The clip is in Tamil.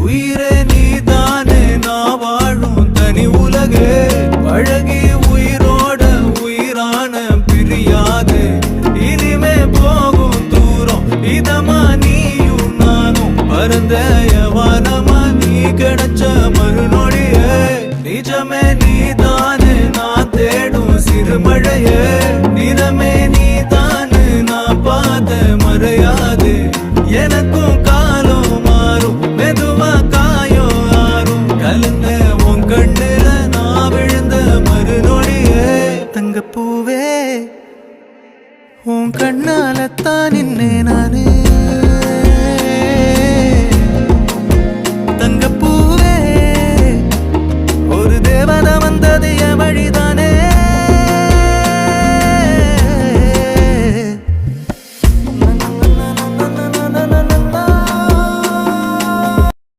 உயிரே நீதானே நான் வாழும் தனி உலகே பழகி உயிரோட உயிரான பிரியாது இனிமே போகும் தூரம் இதமா நீயும் நானும் பரந்த வானமா நீ கிடைச்ச மறுநொடி